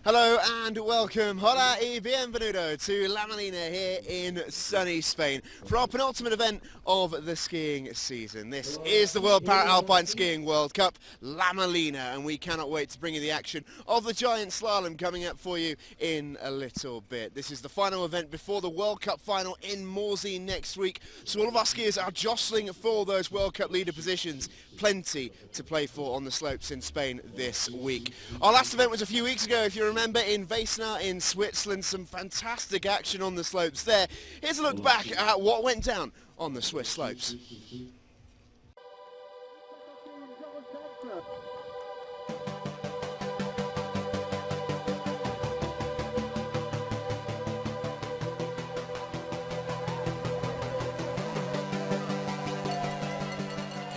Hello and welcome, hola y bienvenido to La Molina here in sunny Spain for our penultimate event of the skiing season. This is the World Alpine Skiing World Cup, La Molina, and we cannot wait to bring you the action of the Giant Slalom coming up for you in a little bit. This is the final event before the World Cup final in Morzine next week, so all of our skiers are jostling for those World Cup leader positions. Plenty to play for on the slopes in Spain this week. Our last event was a few weeks ago, if you remember, in Weisnar in Switzerland. Some fantastic action on the slopes there. Here's a look back at what went down on the Swiss slopes.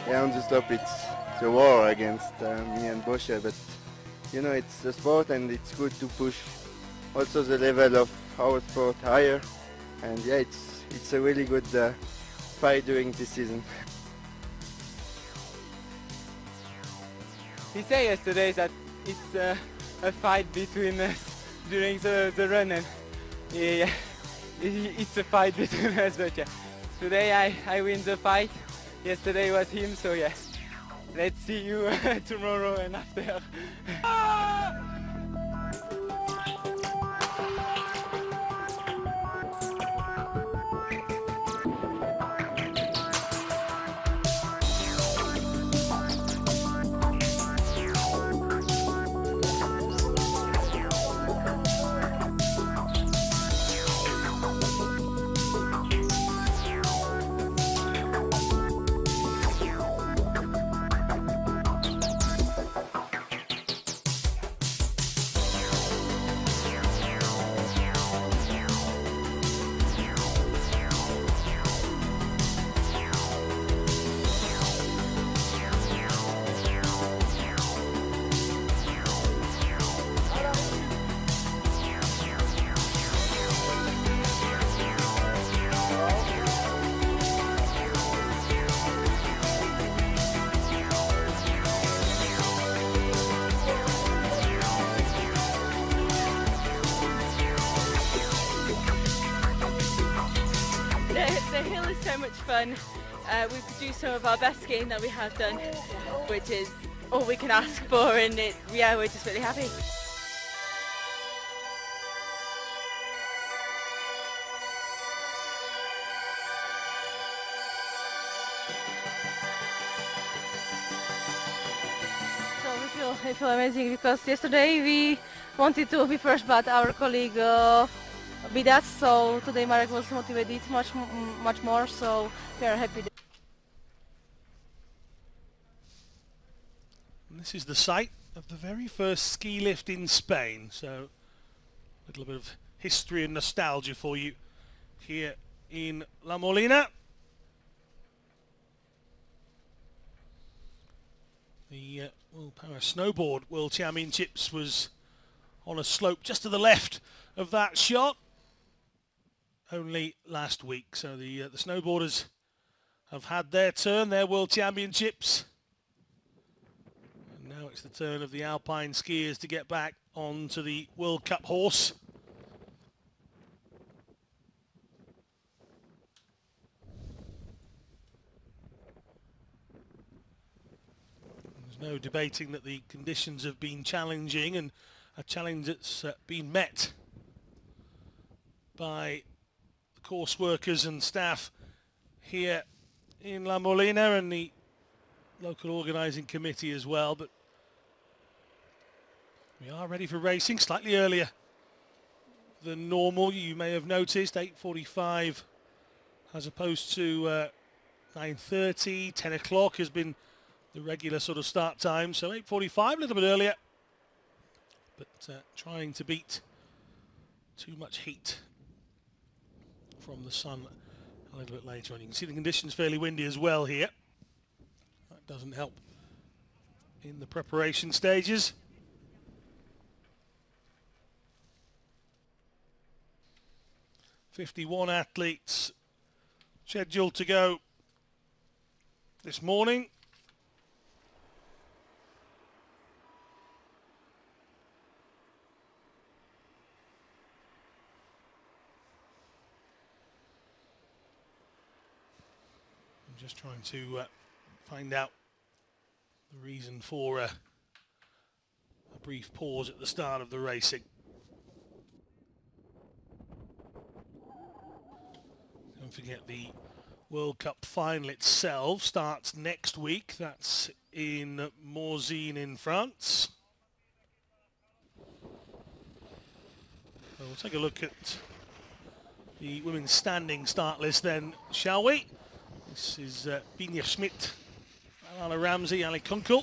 Yeah, on the slope it's a war against me and Boucher, but you know, it's a sport and it's good to push also the level of our sport higher, and yeah, it's a really good fight during this season. He said yesterday that it's a fight between us during the run, and yeah, it's a fight between us, but yeah, today I win the fight. Yesterday was him, so yeah, let's see you tomorrow and after. The hill is so much fun. We produced some of our best skiing that we have done, which is all we can ask for, and yeah, we're just really happy. So we feel amazing because yesterday we wanted to be first, but our colleague beat us, so today Marek was motivated much more, so we are happy. And this is the site of the very first ski lift in Spain, so a little bit of history and nostalgia for you here in La Molina. The World Power Snowboard World Championships was on a slope just to the left of that shot only last week, so the snowboarders have had their turn, their World Championships, and now it's the turn of the Alpine skiers to get back onto the World Cup horse. There's no debating that the conditions have been challenging, and a challenge that's been met by course workers and staff here in La Molina and the local organising committee as well, but we are ready for racing slightly earlier than normal. You may have noticed 8:45 as opposed to 9:30, 10 o'clock has been the regular sort of start time, so 8:45, a little bit earlier, but trying to beat too much heat from the sun a little bit later on. You can see the conditions fairly windy as well here. That doesn't help in the preparation stages. "51 athletes scheduled to go this morning. Just trying to find out the reason for a brief pause at the start of the racing. Don't forget the World Cup final itself starts next week. That's in Morzine in France. So we'll take a look at the women's standing start list then, shall we? This is Binia Schmidt, Alana Ramsey, Ali Kunkel,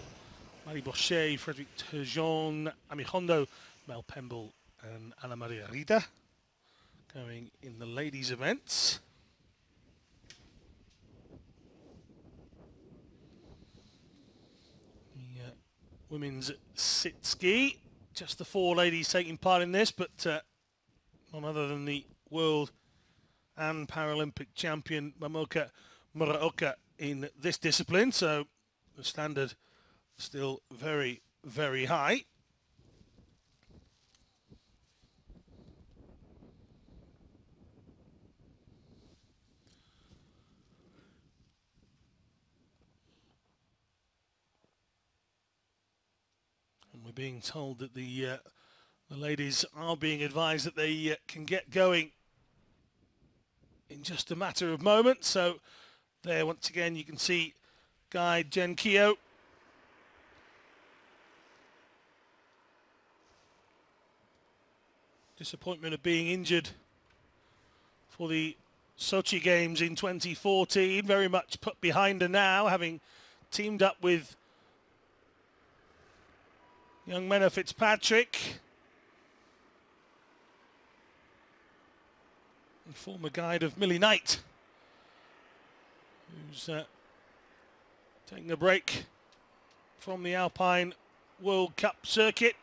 Maddie Boucher, Frederic Turgeon, Ami Hondo, Mel Pemble and Ana Maria Rita going in the ladies' events. The women's sit ski, just the 4 ladies taking part in this, but none other than the world and Paralympic champion Mamoka Muraoka in this discipline, so the standard still very, very high. And we're being told that the ladies are being advised that they can get going in just a matter of moments. So there, once again, you can see guide Jen Keogh. Disappointment of being injured for the Sochi Games in 2014. Very much put behind her now, having teamed up with young Menna Fitzpatrick, and former guide of Millie Knight, who's taking a break from the Alpine World Cup circuit.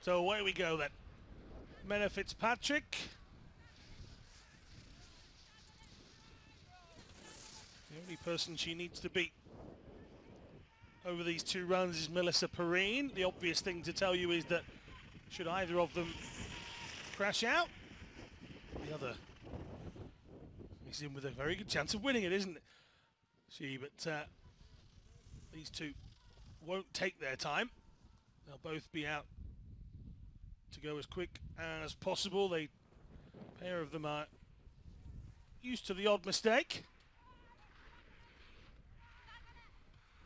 So away we go then. Menna Fitzpatrick. The only person she needs to beat over these 2 runs is Melissa Perrine. The obvious thing to tell you is that should either of them crash out, the other is in with a very good chance of winning it, isn't she? But these 2 won't take their time. They'll both be out to go as quick as possible. A pair of them are used to the odd mistake,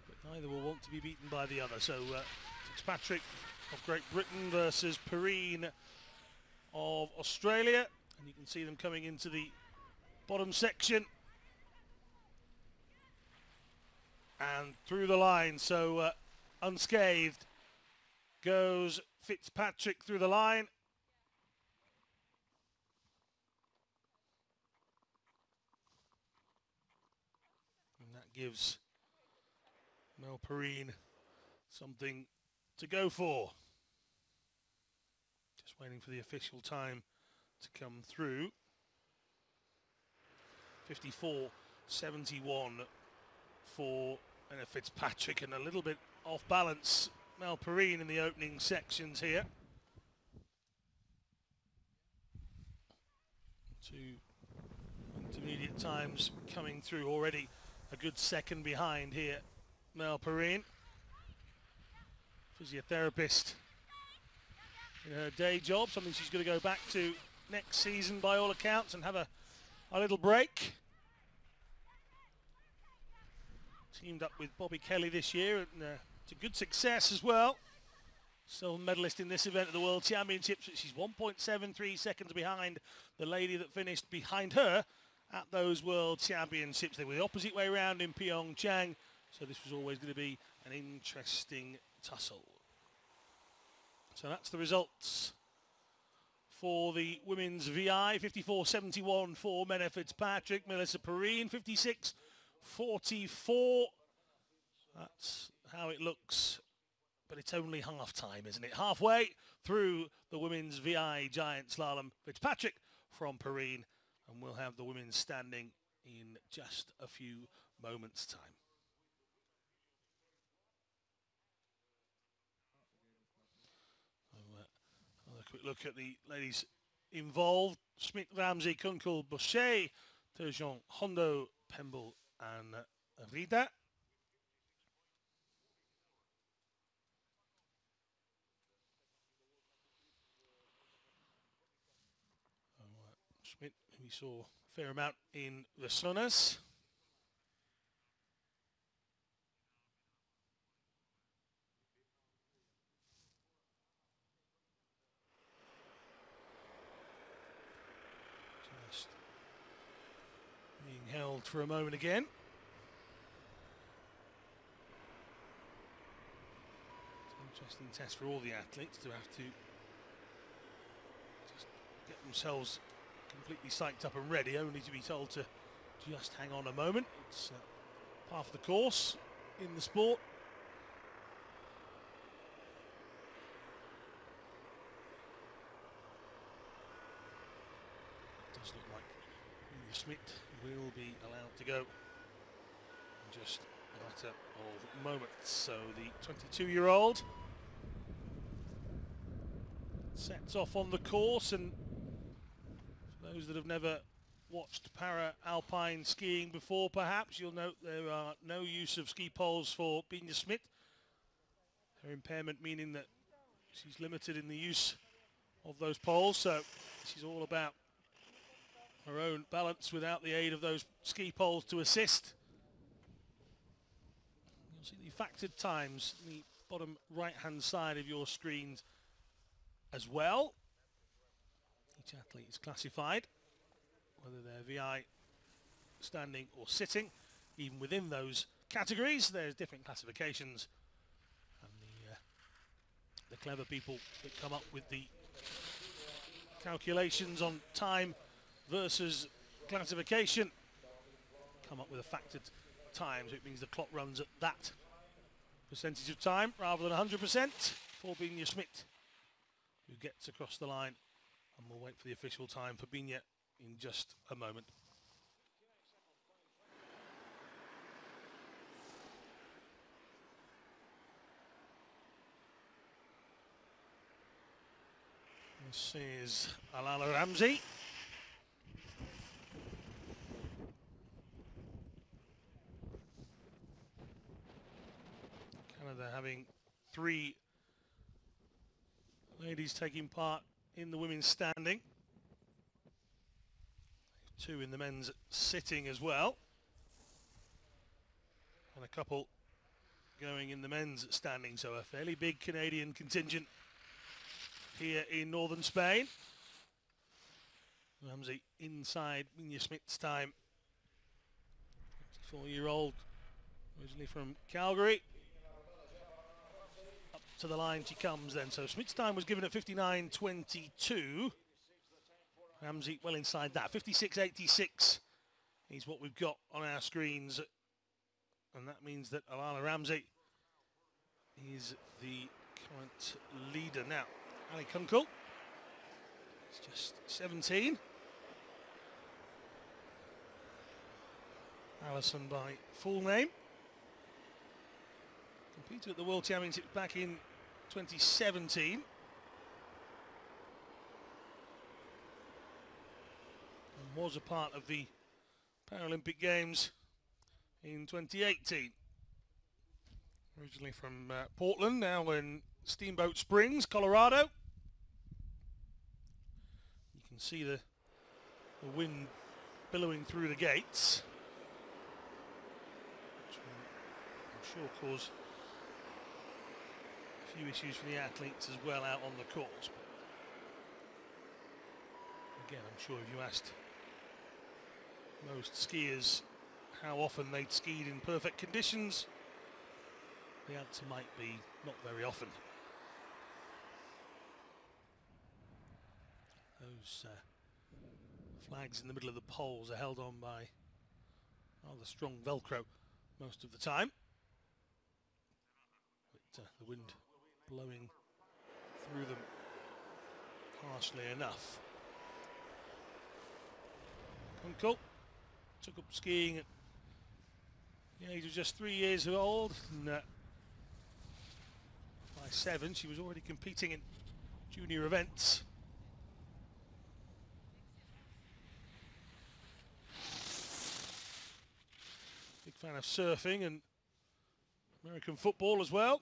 but neither will want to be beaten by the other. So Fitzpatrick of Great Britain versus Perrine of Australia, and you can see them coming into the bottom section and through the line. So unscathed goes Fitzpatrick through the line. And that gives Mel Perrine something to go for. Just waiting for the official time to come through. 54.71 for Menna Fitzpatrick, and a little bit off balance Mel Perrine in the opening sections here. 2 intermediate times coming through already. A good second behind here, Mel Perrine. Physiotherapist in her day job, something she's going to go back to next season by all accounts and have a little break. Teamed up with Bobby Kelly this year, and to good success as well. Silver medalist in this event at the World Championships, but she's 1.73 seconds behind the lady that finished behind her at those World Championships. They were the opposite way around in Pyeongchang, so this was always going to be an interesting tussle. So that's the results for the women's VI. 54.71 for Menna Fitzpatrick, Melissa Perrine 56.44. That's how it looks, but it's only half time, isn't it? Halfway through the women's VI Giant Slalom. Fitzpatrick from Perrine, and we'll have the women's standing in just a few moments' time. So, a quick look at the ladies involved. Smith, Ramsey, Kunkel, Boucher, Turgeon, Hondo, Pemble and Rida. Schmidt, we saw a fair amount in the Sunners. Just being held for a moment again. It's an interesting test for all the athletes to have to just get themselves completely psyched up and ready, only to be told to just hang on a moment. It's part of the course in the sport. It does look like Smith will be allowed to go in just a matter of moments. So the 22-year-old sets off on the course, and for those that have never watched para-alpine skiing before, perhaps you'll note there are no use of ski poles for Bina Smith. Her impairment meaning that she's limited in the use of those poles, so she's all about her own balance without the aid of those ski poles to assist. You'll see the factored times in the bottom right-hand side of your screens as well. Each athlete is classified, whether they're VI, standing or sitting. Even within those categories, there's different classifications. And the clever people that come up with the calculations on time versus classification come up with a factored time, so it means the clock runs at that percentage of time rather than 100% for Bina Smith, who gets across the line. And we'll wait for the official time for Bina in just a moment. This is Alana Ramsey. Canada having 3 ladies taking part in the women's standing. 2 in the men's sitting as well. And a couple going in the men's standing, so a fairly big Canadian contingent here in northern Spain. Ramsey inside Bina Smith's time. 24-year-old, originally from Calgary. Up to the line she comes then. So Smith's time was given at 59.22. Ramsey well inside that. 56.86 is what we've got on our screens. And that means that Alana Ramsey is the current leader now. Ali Kunkel is just 17. Alison by full name. Competed at the World Championships back in 2017. And was a part of the Paralympic Games in 2018. Originally from Portland, now in Steamboat Springs, Colorado. You can see the wind billowing through the gates, which will, I'm sure, cause a few issues for the athletes as well out on the course. But again, I'm sure if you asked most skiers how often they'd skied in perfect conditions, the answer might be not very often. Those flags in the middle of the poles are held on by rather strong Velcro most of the time. But the wind blowing through them harshly enough. Kunkel took up skiing at the age of just 3 years old. And, by 7, she was already competing in junior events. Big fan of surfing and American football as well.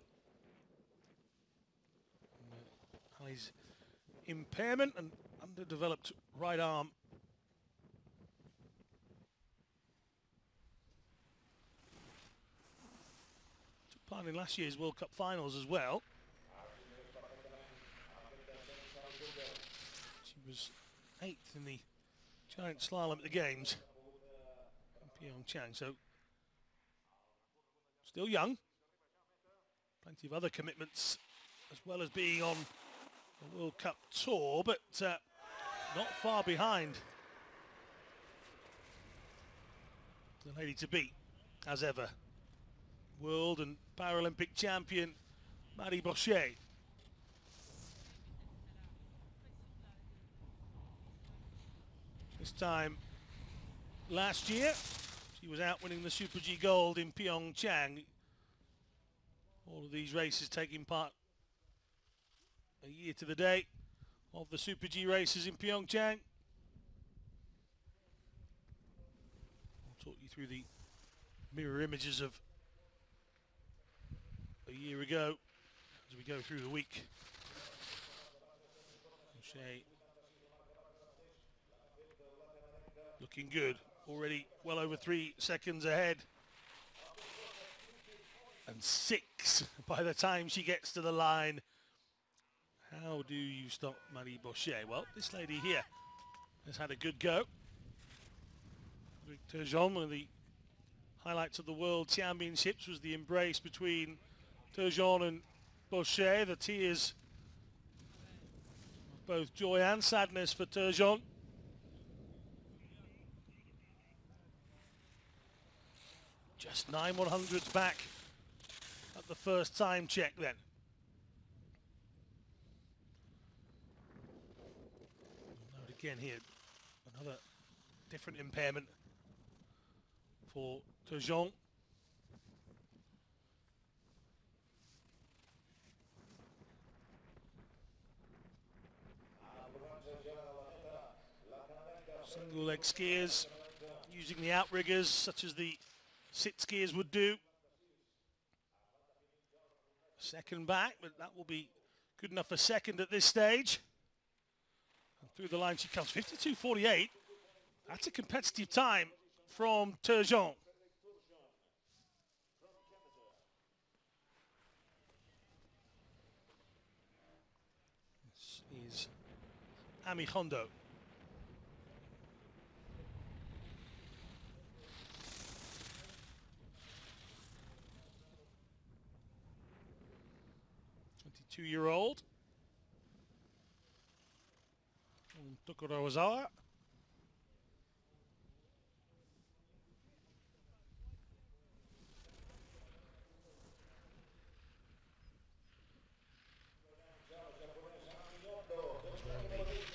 His impairment and underdeveloped right arm. Took part in last year's World Cup finals as well. She was 8th in the Giant Slalom at the Games in Pyeongchang, so still young. Plenty of other commitments as well as being on the World Cup tour, but not far behind the lady to beat, as ever. World and Paralympic champion Maddie Boucher. This time last year, she was out winning the Super G Gold in Pyeongchang. All of these races taking part a year to the day of the Super G races in Pyeongchang. I'll talk you through the mirror images of a year ago as we go through the week. Boucher looking good, already well over 3 seconds ahead. And 6 by the time she gets to the line. How do you stop Maddie Boucher? Well, this lady here has had a good go. Luc Percival, one of the highlights of the World Championships was the embrace between Percival and Boucher. The tears of both joy and sadness for Percival. Just 9/100ths back at the first time check then. Note again here, another different impairment for Percival. Single leg skiers using the outriggers such as the sit skiers would do. Second back, but that will be good enough for second at this stage. And through the line she comes, 52.48. That's a competitive time from Percival. This is Ami Hondo. Two-year-old Tokorozawa.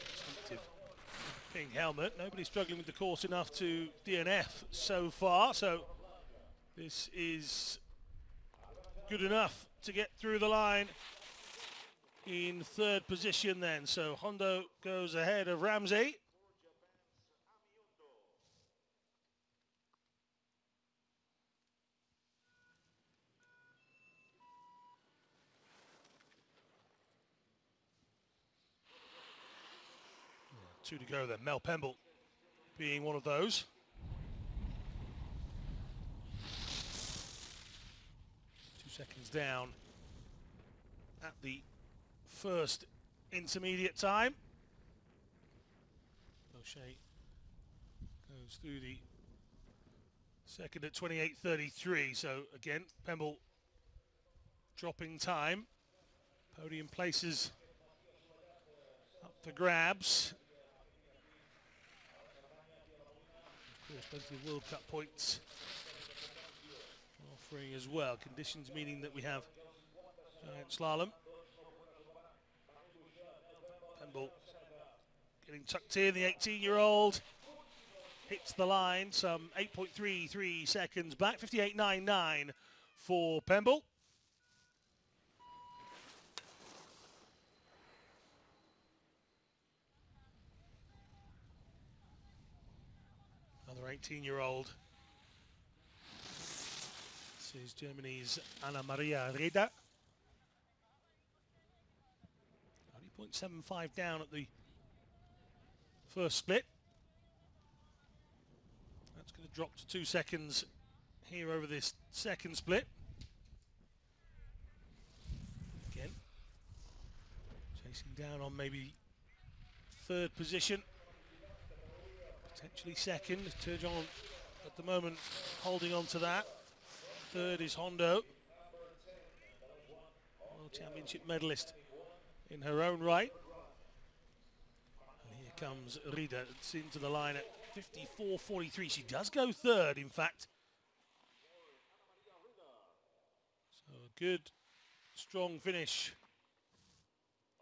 Distinctive pink helmet. Nobody struggling with the course enough to DNF so far, so this is good enough to get through the line in third position then. So Hondo goes ahead of Ramsey. Two to go then. Mel Pemble being one of those. Seconds down at the first intermediate time. Boucher goes through the second at 28.33. So again, Pemble dropping time. Podium places up for grabs. Of course, plenty of World Cup points offering as well. Conditions meaning that we have Giant Slalom. Pemble getting tucked in, the 18-year-old. hits the line some 8.33 seconds back, 58.99 for Pemble. Another 18-year-old. This is Germany's Anna Maria Reda. Only 0.75 down at the first split. That's going to drop to 2 seconds here over this second split. Again, chasing down on maybe third position, potentially second. Turgeon at the moment holding on to that. Third is Hondo, World Championship medalist in her own right. And here comes Rida. It's into the line at 54.43. She does go third, in fact. So a good, strong finish.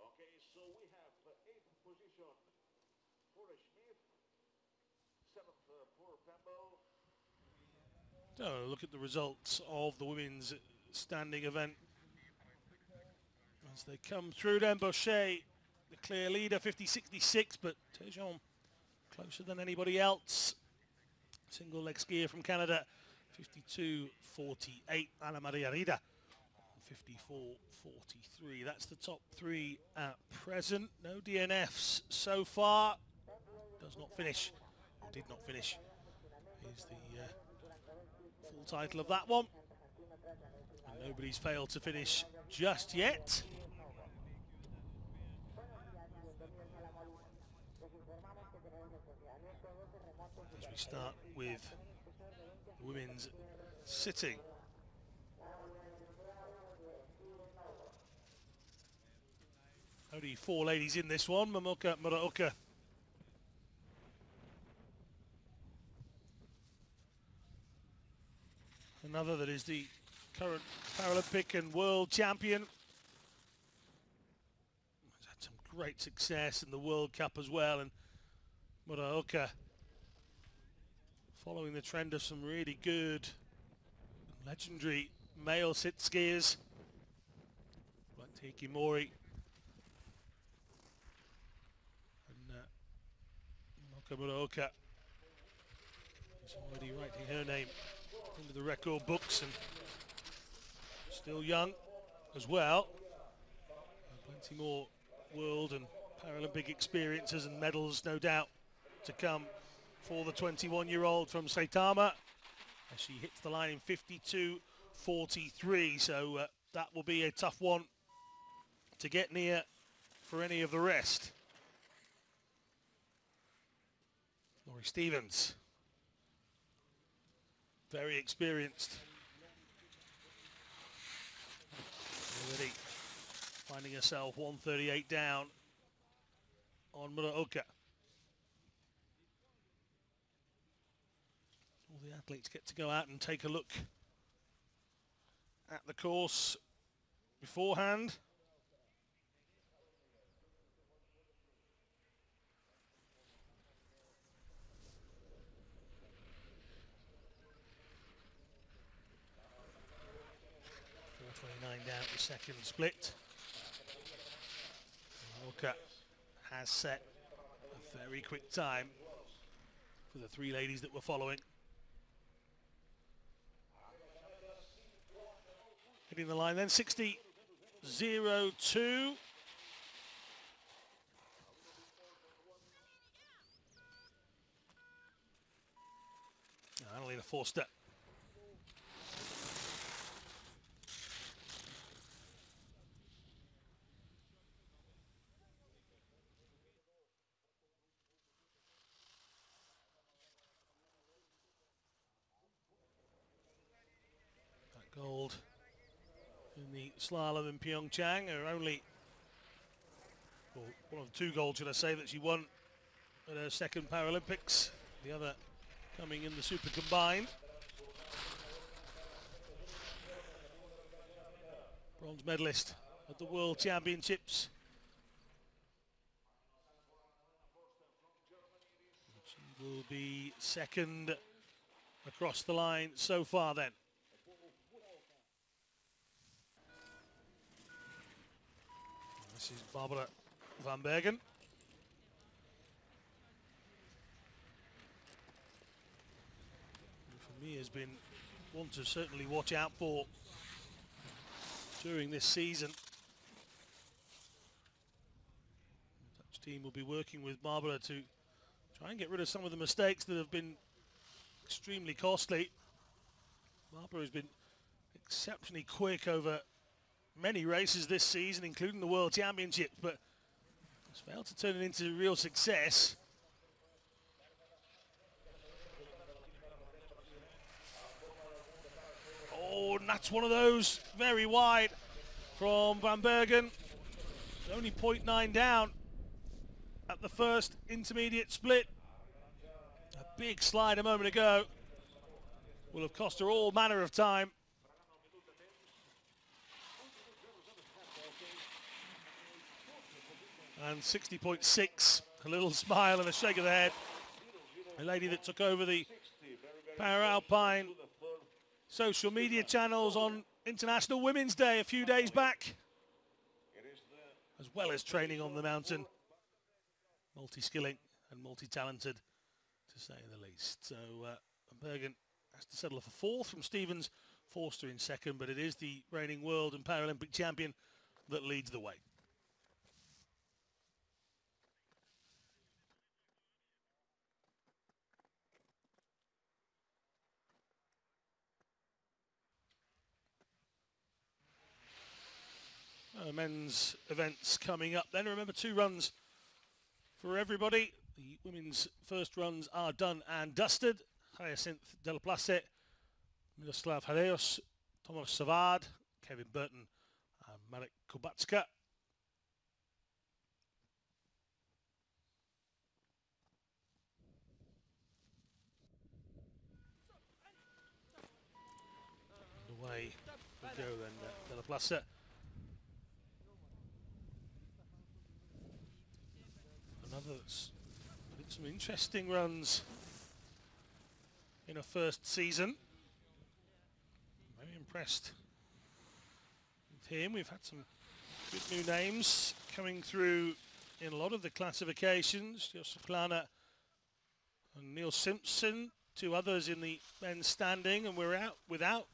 Okay, so we have 8th position for Schmidt, 7th for Pemble. So look at the results of the women's standing event. As they come through then, Boucher, the clear leader, 50.66, but Turgeon closer than anybody else. Single leg skier from Canada, 52.48. Anna Maria Rida, 54.43. That's the top three at present. No DNFs so far. Does not finish, or did not finish, is the full title of that one. And nobody's failed to finish just yet. As we start with the women's sitting. Only 4 ladies in this one. Momoka Muraoka, another that is the current Paralympic and world champion. Has had some great success in the World Cup as well, and Muraoka following the trend of some really good, legendary male sit skiers like Teiki Mori and Muraoka is already writing her name into the record books, and still young as well. Plenty more world and Paralympic experiences and medals no doubt to come for the 21-year-old from Saitama, as she hits the line in 52.43. So that will be a tough one to get near for any of the rest. Laurie Stevens, very experienced. Already finding herself 138 down on Muraoka. All the athletes get to go out and take a look at the course beforehand. .429 down at the second split. Muraoka has set a very quick time for the 3 ladies that were following. Hitting the line then, 60.02. Annalena Forster. That gold in the slalom in Pyeongchang, her only, or one of the 2 golds, should I say, that she won at her second Paralympics. The other coming in the super combined. Bronze medalist at the World Championships. Achieved will be second across the line so far then. This is Barbara van Bergen. Who for me has been one to certainly watch out for during this season. The Dutch team will be working with Barbara to try and get rid of some of the mistakes that have been extremely costly. Barbara has been exceptionally quick over many races this season, including the World Championships, but has failed to turn it into real success. Oh, and that's one of those, very wide from Van Bergen. Only 0.9 down at the first intermediate split. A big slide a moment ago will have cost her all manner of time. And 60.6, a little smile and a shake of the head. A lady that took over the Para-Alpine social media channels on International Women's Day a few days back, as well as training on the mountain. Multi-skilling and multi-talented, to say the least. So Bergen has to settle for fourth from Stevens, Forster in second, but it is the reigning world and Paralympic champion that leads the way. Men's events coming up then. Remember, 2 runs for everybody. The women's first runs are done and dusted. Hyacinth Della Place, Miroslav Hareos, Thomas Savard, Kevin Burton and Marek Kubacka. Away we go then, Della Place. Another that's did some interesting runs in her first season. Very impressed with him. We've had some good new names coming through in a lot of the classifications. Josef Plana and Neil Simpson, 2 others in the men's standing, and we're out without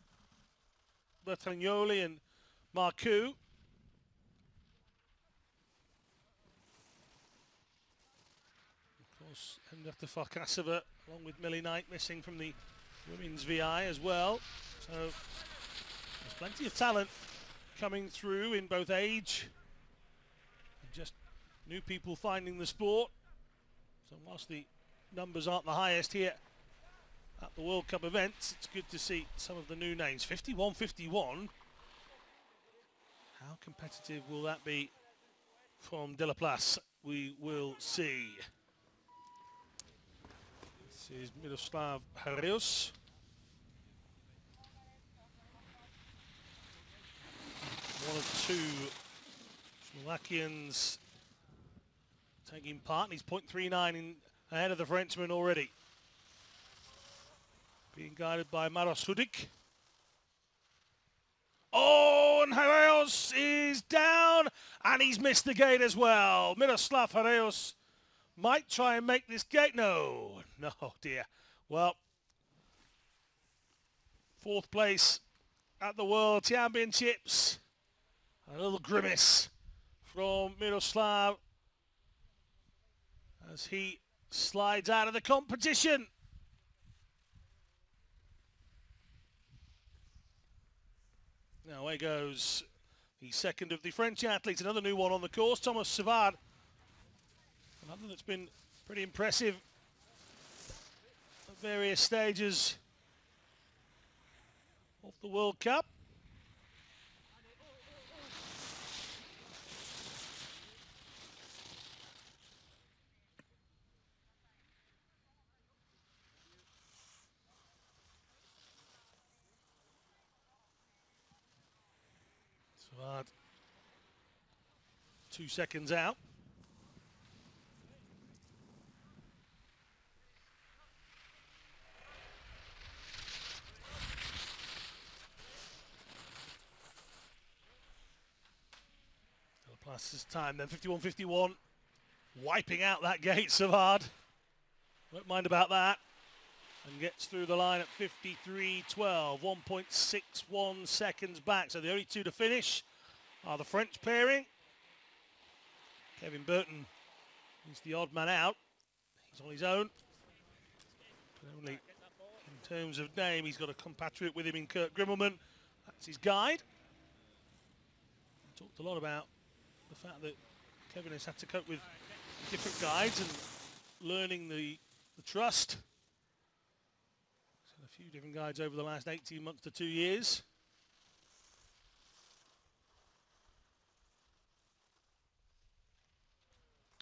Bertagnoli and Marcoux. Henrietta Farkasova, along with Millie Knight, missing from the women's VI as well. So there's plenty of talent coming through in both age and just new people finding the sport. So whilst the numbers aren't the highest here at the World Cup events, it's good to see some of the new names. 51-51. How competitive will that be from Della Place? We will see. This is Miroslav Hareos. One of 2 Slovakians taking part. He's 0.39 ahead of the Frenchman already. Being guided by Maros Hudik. Oh, and Hareos is down, and he's missed the gate as well. Miroslav Hareos might try and make this gate. No, dear. Well, 4th place at the World Championships. A little grimace from Miroslav as he slides out of the competition. Now away goes the second of the French athletes, another new one on the course, Thomas Savard. Another that's been pretty impressive at various stages of the World Cup. Savard 2 seconds out. Delaplace's time then, 51.51. Wiping out that gate, Savard. Won't mind about that. And gets through the line at 53.12, 1.61 seconds back. So the only two to finish are the French pairing. Kevin Burton is the odd man out. He's on his own. But only in terms of name, he's got a compatriot with him in Kurt Grimmelman. That's his guide. Talked a lot about the fact that Kevin has had to cope with different guides and learning the trust. A few different guides over the last 18 months to 2 years.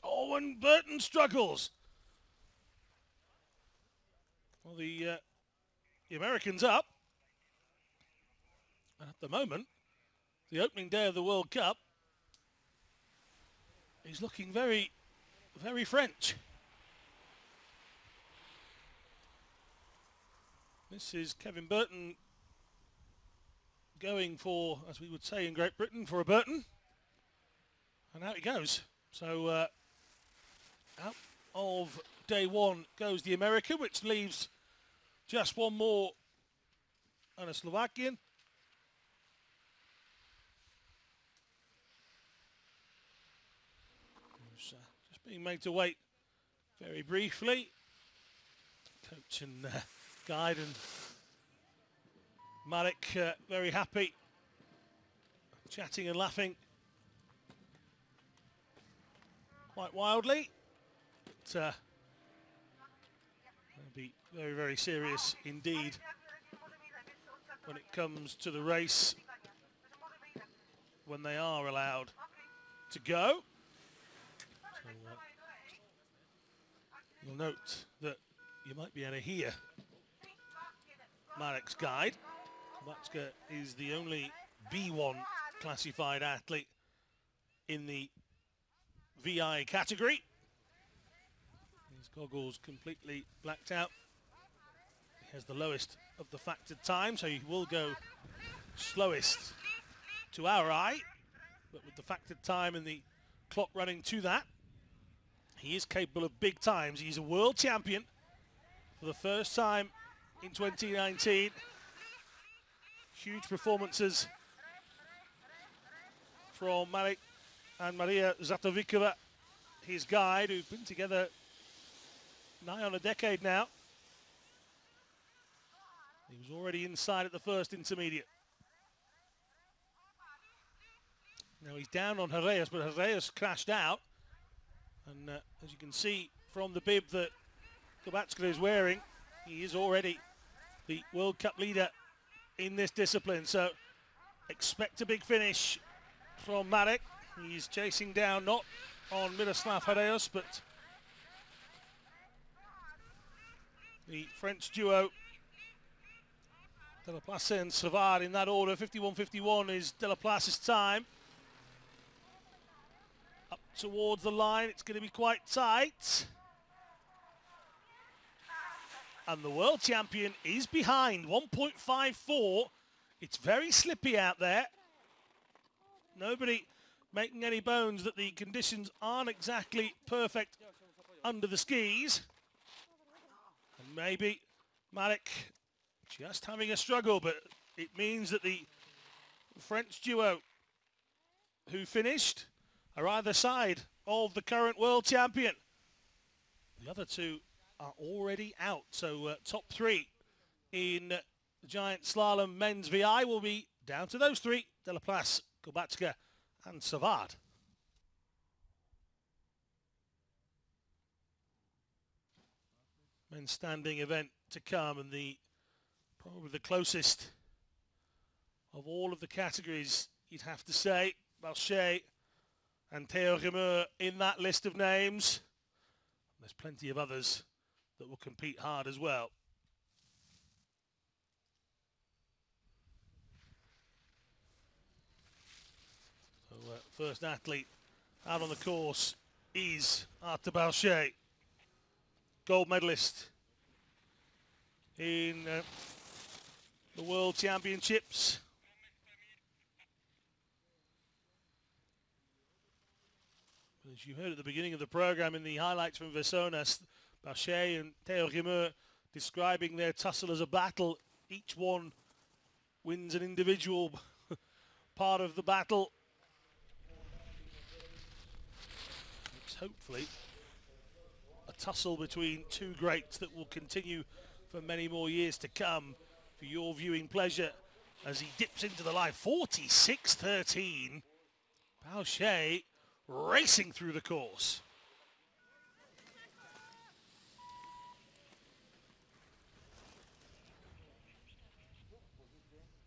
Oh, and Burton struggles. Well, the American's up. And at the moment, the opening day of the World Cup, he's looking very, very French. This is Kevin Burton going for, as we would say in Great Britain, for a Burton. And out he goes. So out of day one goes the American, which leaves just one more and a Slovakian. Who's just being made to wait very briefly. Coach and guide and Marek very happy, chatting and laughing quite wildly. But it'll be very, very serious indeed when it comes to the race, when they are allowed to go. So, you'll note that you might be able to hear Marek's guide. Kovačka is the only B1 classified athlete in the VI category. His goggles completely blacked out. He has the lowest of the factored time, so he will go slowest to our eye, but with the factored time and the clock running to that, he is capable of big times. He's a world champion for the first time in 2019. Huge performances from Marek and Maria Zatovikova, his guide, who've been together nigh on a decade now. He was already inside at the first intermediate. Now he's down on Herreus, but Herreus crashed out. And as you can see from the bib that Kovačka is wearing, he is already the World Cup leader in this discipline. So expect a big finish from Marek. He's chasing down not on Miroslav Herreus, but the French duo Delaplace and Savard in that order. 51.51 is Delaplace's time. Up towards the line, it's going to be quite tight. And the world champion is behind, 1.54. It's very slippy out there. Nobody making any bones that the conditions aren't exactly perfect under the skis. And maybe Marek just having a struggle, but it means that the French duo who finished are either side of the current world champion. The other two are already out, so top three in the Giant Slalom men's VI will be down to those three: Delaplace, Kovačka and Savard. Men's standing event to come, and probably the closest of all of the categories, you'd have to say. Boucher and Theo Remeur in that list of names. There's plenty of others that will compete hard as well. So first athlete out on the course is Arthur Boucher, gold medalist in the World Championships. As you heard at the beginning of the programme in the highlights from Versonas, Boucher and Theo Rimeux describing their tussle as a battle. Each one wins an individual part of the battle. It's hopefully a tussle between two greats that will continue for many more years to come for your viewing pleasure as he dips into the line. 46-13. Boucher racing through the course.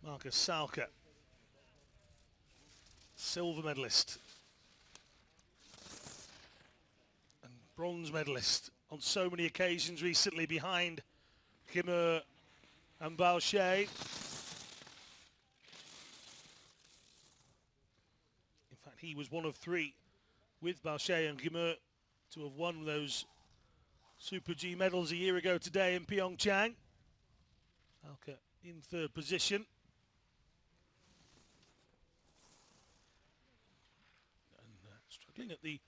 Marcus Salka, silver medalist and bronze medalist on so many occasions recently behind Rimeux and Boucher. In fact, he was one of three with Boucher and Rimeux to have won those Super G medals a year ago today in Pyeongchang. Salka in third position. And struggling at the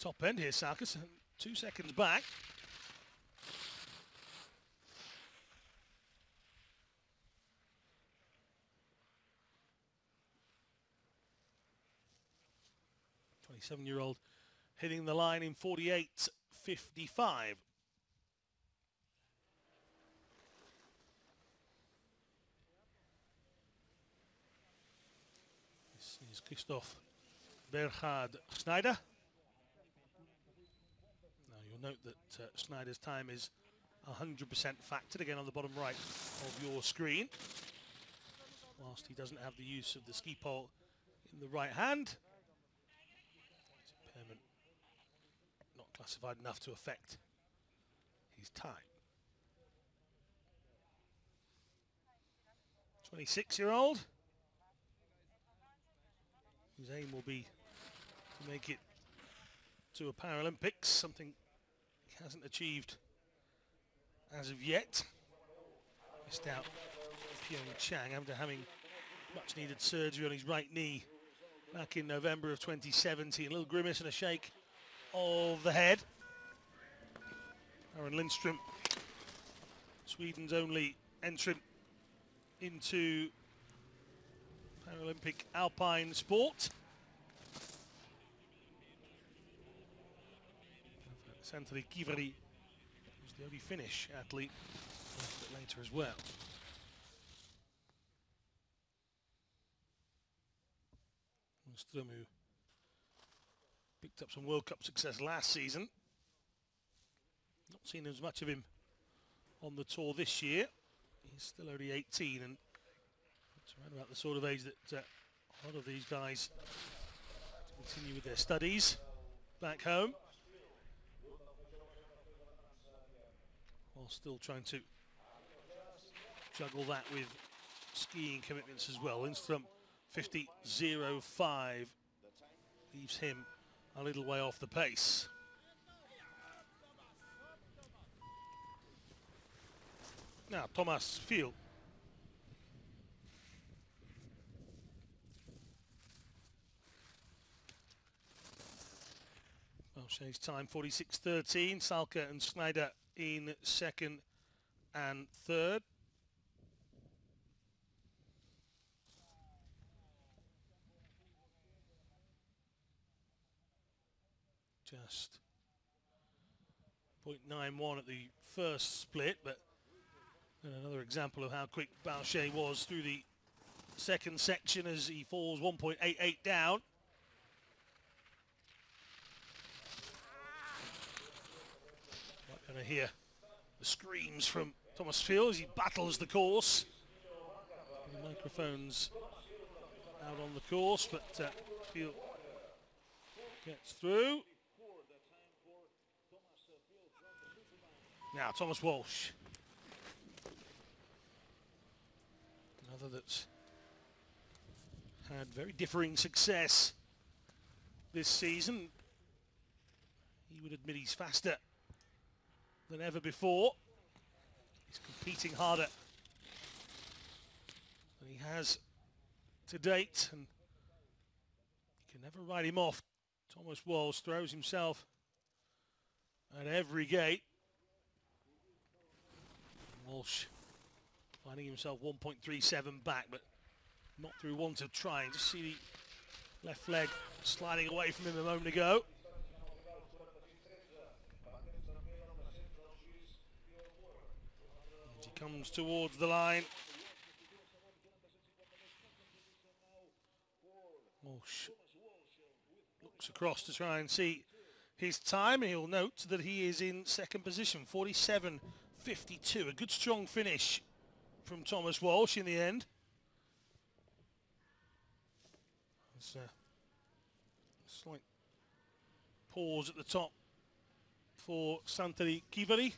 top end here, Salka, 2 seconds back. Seven-year-old hitting the line in 48.55. This is Christoph Berhard Schneider. Now you'll note that Schneider's time is 100% factored again on the bottom right of your screen, whilst he doesn't have the use of the ski pole in the right hand. Impairment not classified enough to affect his time. 26-year-old, whose aim will be to make it to a Paralympics, something he hasn't achieved as of yet. Missed out Pyeongchang after having much needed surgery on his right knee back in November of 2017. A little grimace and a shake of the head. Aaron Lindström, Sweden's only entrant into Paralympic Alpine sport. Santeri Kivari was the only Finnish athlete a bit later as well. Lindström, who picked up some World Cup success last season. Not seen as much of him on the tour this year. He's still only 18, and it's around about the sort of age that a lot of these guys continue with their studies back home, while still trying to juggle that with skiing commitments as well. Lindström 50.05 leaves him a little way off the pace. Now Thomas Field. Boucher's time 46.13. Salka and Schneider in second and third. Just 0.91 at the first split, but another example of how quick Boucher was through the second section as he falls 1.88 down. Not going to hear the screams from Thomas Field as he battles the course. The microphone's out on the course, but Field gets through. Now Thomas Walsh, another that's had very differing success this season. He would admit he's faster than ever before. He's competing harder than he has to date, and you can never write him off. Thomas Walsh throws himself at every gate. Walsh finding himself 1.37 back, but not through want of trying. Just see the left leg sliding away from him a moment ago. As he comes towards the line. Walsh looks across to try and see his time, and he'll note that he is in second position, 47.52. A good strong finish from Thomas Walsh in the end. There's a slight pause at the top for Santeri Kivari.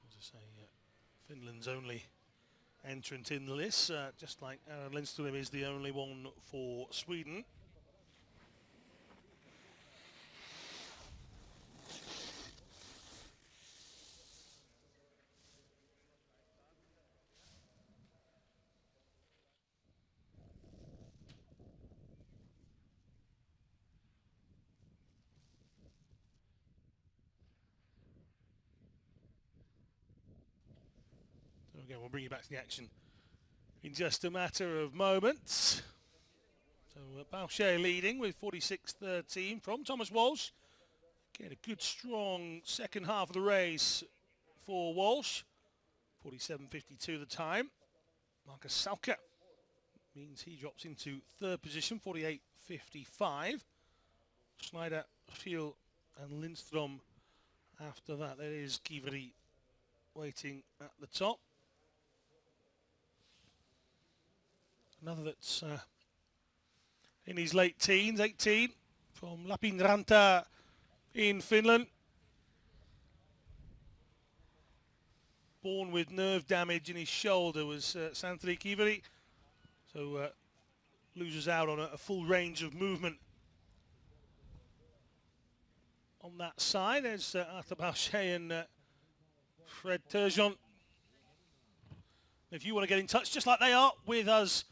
As I say, Finland's only entrant in the list, just like Aaron Lindström is the only one for Sweden. So again, we'll bring you back to the action in just a matter of moments. So Boucher leading with 46.13 from Thomas Walsh. Again, a good strong second half of the race for Walsh. 47.52 the time. Marcus Sauka means he drops into third position, 48.55. Schneider, Fiel and Lindström after that. There is Kivari waiting at the top. Another that's in his late teens, 18, from Lapinranta in Finland. Born with nerve damage in his shoulder was Santeri Kivari. So loses out on a full range of movement on that side. There's Arthur Boucher and Fred Turgeon. If you want to get in touch just like they are with us,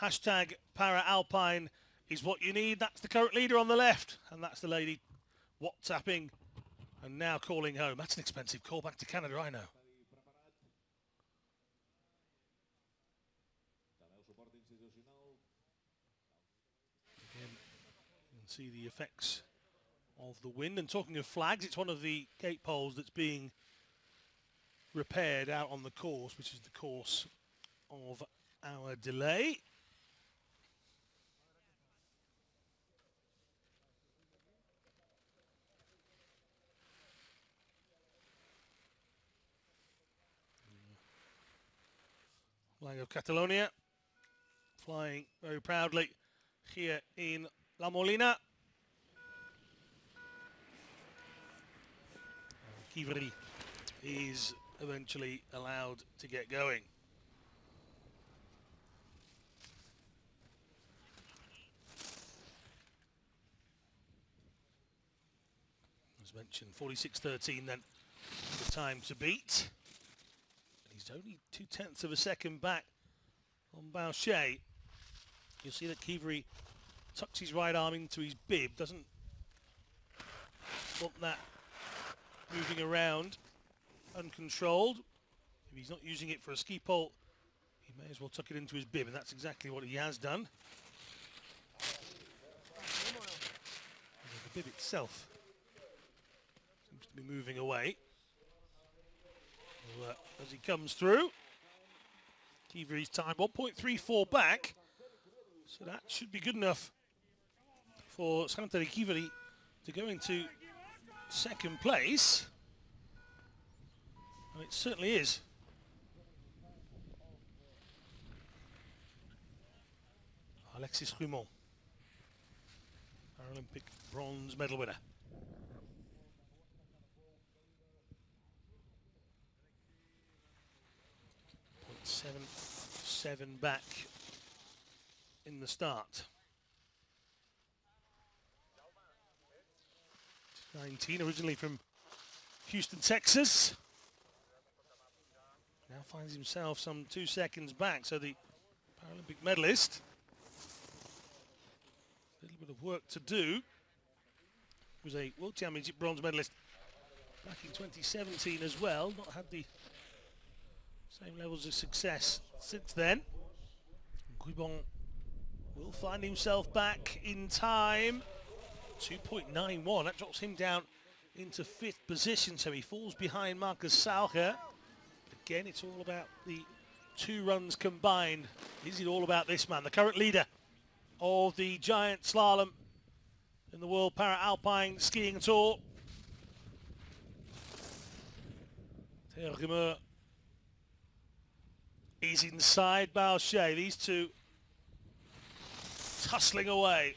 hashtag Para Alpine is what you need. That's the current leader on the left, and that's the lady WhatsApping and now calling home. That's an expensive call back to Canada, I know. Again, you can see the effects of the wind. And talking of flags, it's one of the gate poles that's being repaired out on the course, which is the course of our delay. Flag of Catalonia flying very proudly here in La Molina. Kivari is eventually allowed to get going. As mentioned, 46.13 then the time to beat. He's only 0.2 of a second back on Boucher. You'll see that Kivari tucks his right arm into his bib, doesn't want that moving around uncontrolled. If he's not using it for a ski pole, he may as well tuck it into his bib, and that's exactly what he has done. The bib itself seems to be moving away. Well, as he comes through, Kivari's time 1.34 back, so that should be good enough for Santeri Kivari to go into second place, and it certainly is. Alexis Rumont, Paralympic bronze medal winner. 7 back in the start. 19, originally from Houston, Texas. Now finds himself some 2 seconds back, so the Paralympic medalist. A little bit of work to do. Was a World Championship bronze medalist back in 2017 as well. Not had the same levels of success since then. Guibon will find himself back in time. 2.91, that drops him down into 5th position, so he falls behind Marcus Saucher. Again, it's all about the 2 runs combined. Is it all about this man, the current leader of the Giant Slalom in the World Para-Alpine Skiing Tour? Terremer is inside Boucher. These two tussling away.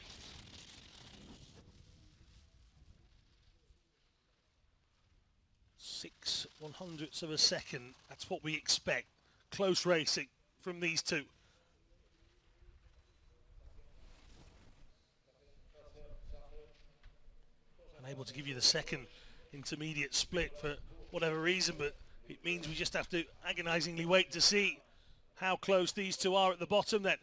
6/100ths of a second. That's what we expect. Close racing from these two. Unable to give you the second intermediate split for whatever reason, but it means we just have to agonizingly wait to see how close these two are at the bottom then.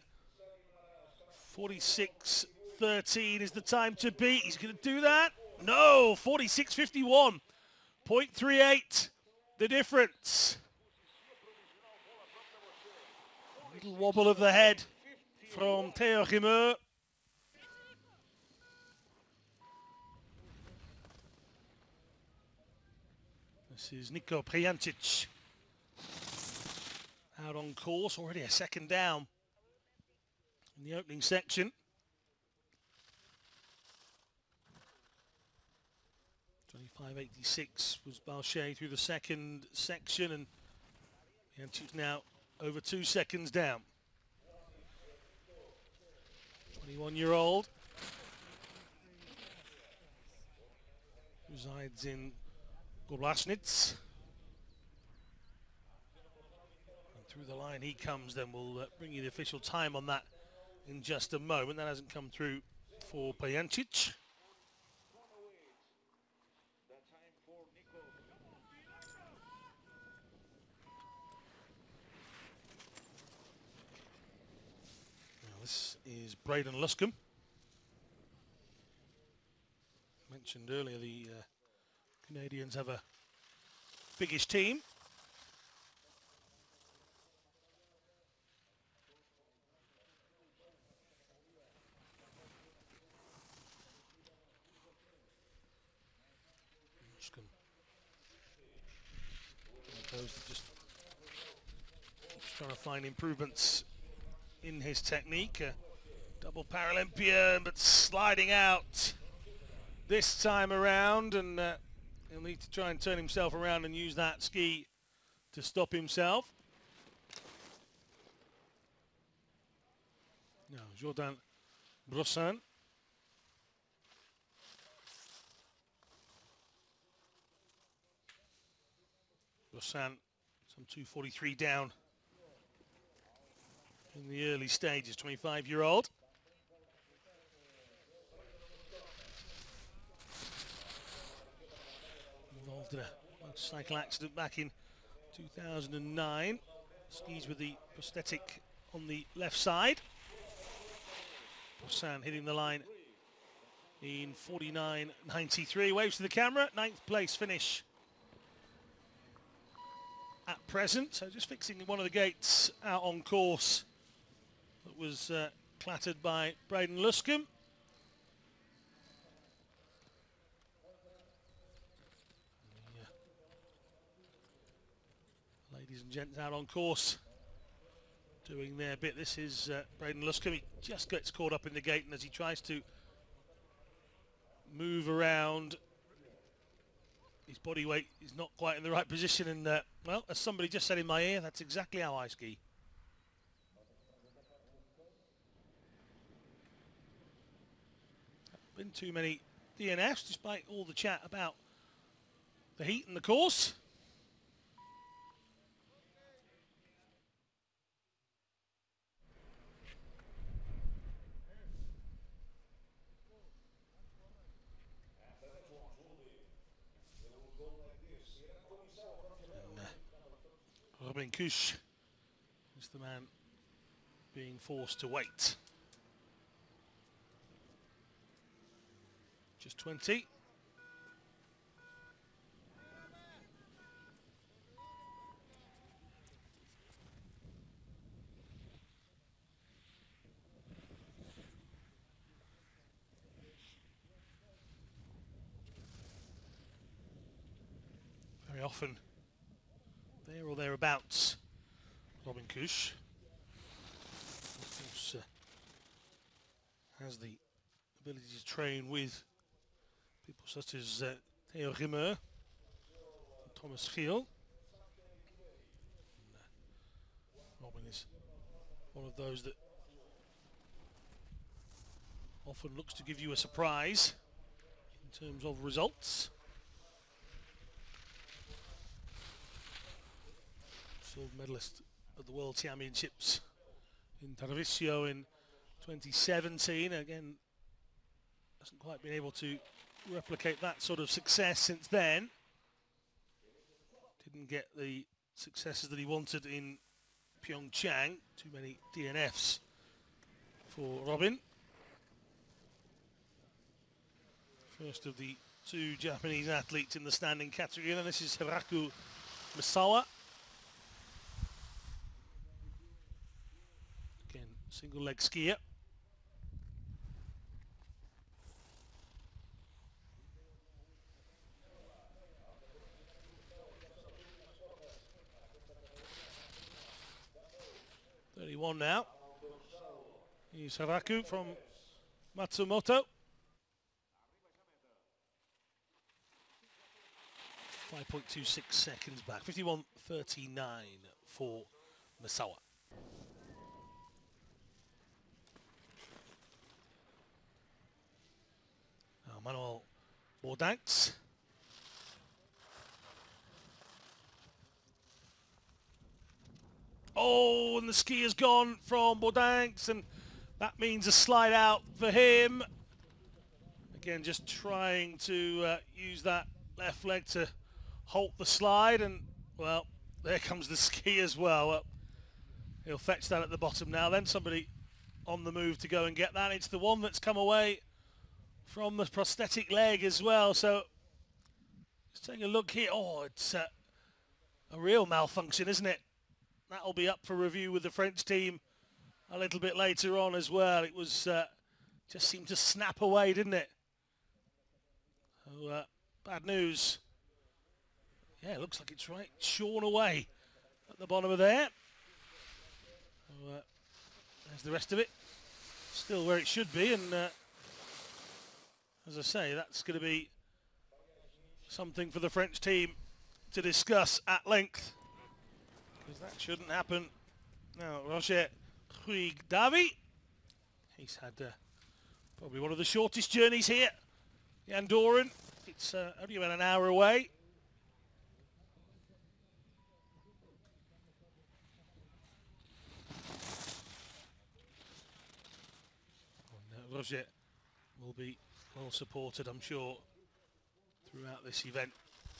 46:13 is the time to beat. He's going to do that? No, 46:51. 0.38, the difference. A little wobble of the head from Terremer. This is Niko Prijancic out on course, already a second down in the opening section. 25.86 was Boucher through the second section, and Prijancic now over 2 seconds down. 21-year-old resides in Gorlasnitz. And through the line he comes, then we'll bring you the official time on that in just a moment. That hasn't come through for Prijancic. This is Braden Luscombe. Mentioned earlier, the Canadians have a biggish team. Luscombe just trying to find improvements in his technique. Double Paralympian, but sliding out this time around, and he'll need to try and turn himself around and use that ski to stop himself. Now, Jordan Brossin. Brossin, some 2:43 down in the early stages, 25-year-old. Involved in a motorcycle accident back in 2009. Skis with the prosthetic on the left side. Brossin hitting the line in 49.93. Waves to the camera, 9th place finish at present. So just fixing one of the gates out on course that was clattered by Braden Luscombe. Ladies and gents out on course doing their bit. This is Braden Luscombe. He just gets caught up in the gate, and as he tries to move around, his body weight is not quite in the right position, and well, as somebody just said in my ear, that's exactly how I ski. Been too many DNFs despite all the chat about the heat and the course. Robin Kusch is the man being forced to wait. Just 20. Very often there or thereabouts, Robin Kusch. Of course, has the ability to train with people such as Theo Rimmer, Thomas Giel. Robin is one of those that often looks to give you a surprise in terms of results. Silver medalist at the World Championships in Tarvisio in 2017. Again, hasn't quite been able to replicate that sort of success since then. Didn't get the successes that he wanted in Pyeongchang. Too many DNFs for Robin. First of the two Japanese athletes in the standing category, and this is Haku Misawa. Again, single leg skier. Now, he's Haku from Matsumoto. 5.26 seconds back, 51.39 for Misawa. Now Manuel Bordanks. Oh, and the ski has gone from Bordanks, and that means a slide out for him. Again, just trying to use that left leg to halt the slide, and, well, there comes the ski as well. He'll fetch that at the bottom now. Then somebody on the move to go and get that. It's the one that's come away from the prosthetic leg as well. So let's take a look here. Oh, it's a real malfunction, isn't it? That'll be up for review with the French team a little bit later on as well. It was just seemed to snap away, didn't it? So, bad news. Yeah, it looks like it's right shorn away at the bottom of there. So, there's the rest of it. Still where it should be, and as I say, that's going to be something for the French team to discuss at length, because that shouldn't happen. Now, Roger Davy, he's had probably one of the shortest journeys here, the Andorran. It's only about an hour away. And, Roger will be well supported, I'm sure, throughout this event.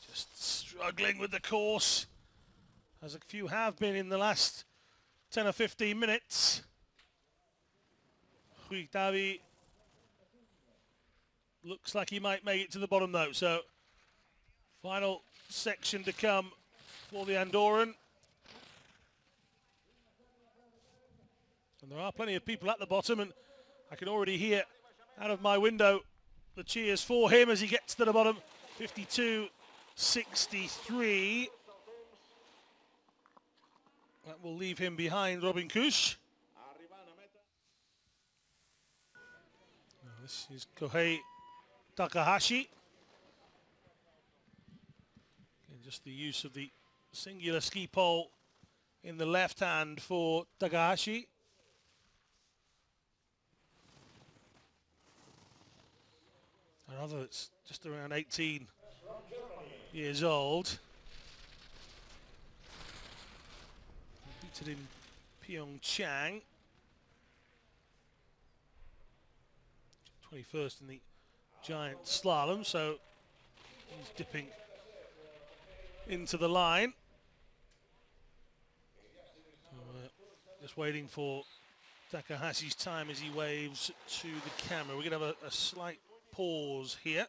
Just struggling with the course, as a few have been in the last 10 or 15 minutes. Davi looks like he might make it to the bottom though, so final section to come for the Andorran. And there are plenty of people at the bottom, and I can already hear out of my window the cheers for him as he gets to the bottom. 52.63. That will leave him behind Robin Kusch. Now this is Kohei Takahashi. Again, just the use of the singular ski pole in the left hand for Takahashi. Another that's just around 18 years old. Competed in Pyeongchang. 21st in the Giant Slalom, so he's dipping into the line. Just waiting for Takahashi's time as he waves to the camera. We're going to have a slight pause here.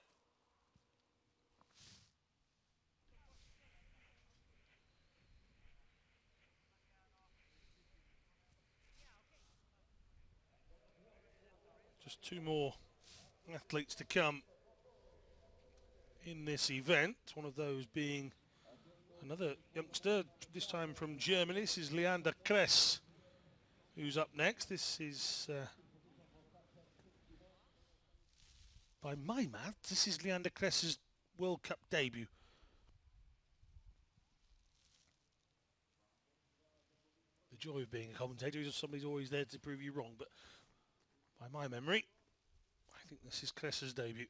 Just two more athletes to come in this event. One of those being another youngster, this time from Germany. This is Leander Kress, who's up next. This is, by my math, this is Leander Kress's World Cup debut. The joy of being a commentator is that somebody's always there to prove you wrong, but by my memory, I think this is Kress's debut.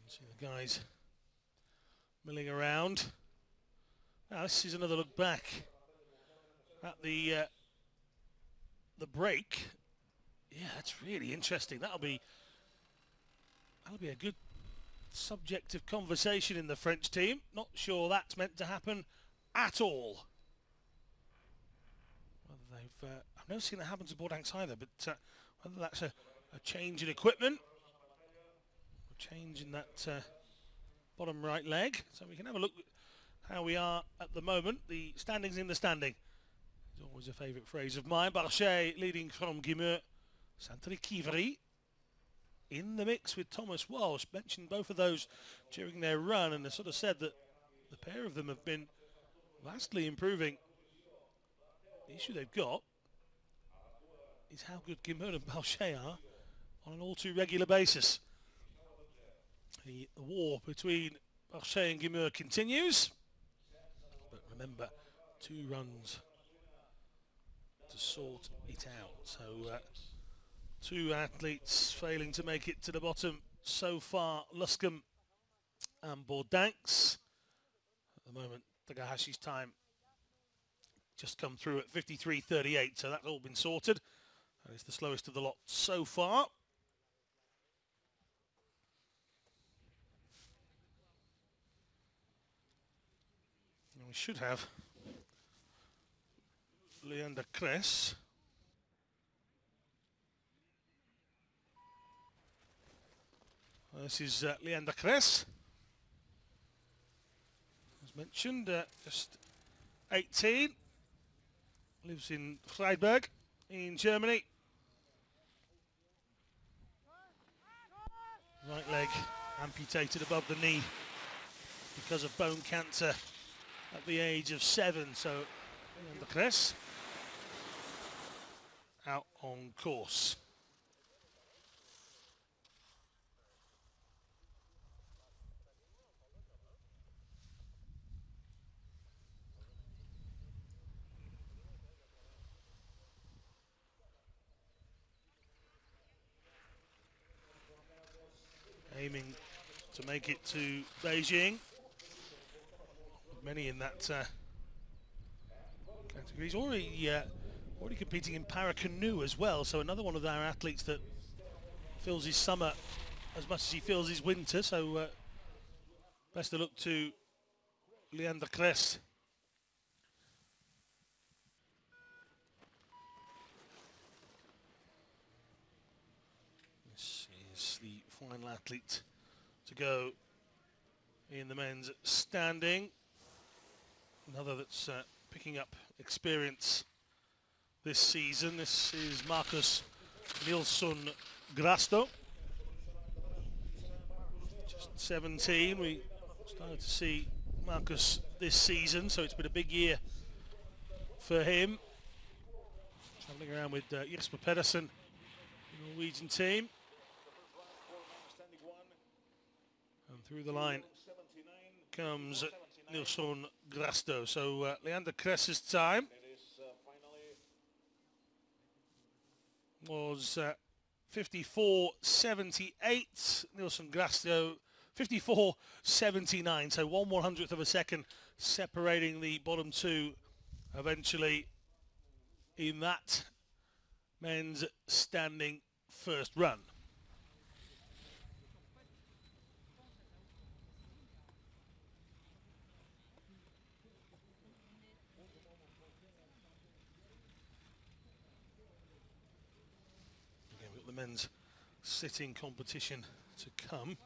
You see the guys milling around. Now this is another look back at the break. Yeah, that's really interesting. That'll be a good subject of conversation in the French team. Not sure that's meant to happen at all. Whether they've, I've never seen that happen to Bordeaux either, but whether that's a change in equipment, a change in that bottom right leg. So we can have a look at how we are at the moment. The standings in the standing is always a favourite phrase of mine. Boucher leading from Guimeux. Saint-Kivry in the mix with Thomas Walsh. Mentioned both of those during their run, and I sort of said that the pair of them have been vastly improving. The issue they've got is how good Guimeux and Boucher are on an all too regular basis. The war between Boucher and Guimeux continues, but remember, 2 runs to sort it out. So 2 athletes failing to make it to the bottom so far, Luscombe and Bordanks. At the moment, Takahashi's time just come through at 53.38, so that's all been sorted. And it's the slowest of the lot so far. And we should have Leander Kress. This is Leander Kress, as mentioned, just 18, lives in Freiburg in Germany. Right leg amputated above the knee because of bone cancer at the age of 7, so Leander Kress out on course. Aiming to make it to Beijing. Many in that category. He's already competing in para-canoe as well, so another one of our athletes that fills his summer as much as he fills his winter, so best of luck to Leander Kress. This is the final athlete to go in the men's standing. Another that's picking up experience this season. This is Marcus Nilsson Grasto. Just 17. We started to see Marcus this season, so it's been a big year for him. Travelling around with Jesper Pedersen, the Norwegian team. And through the line comes Nilsson Grasto. So Leander Kress's time was 54.78. Nilsson Grasto 54.79. So 1/100th of a second separating the bottom 2 eventually in that men's standing first run. the men's sitting competition to come.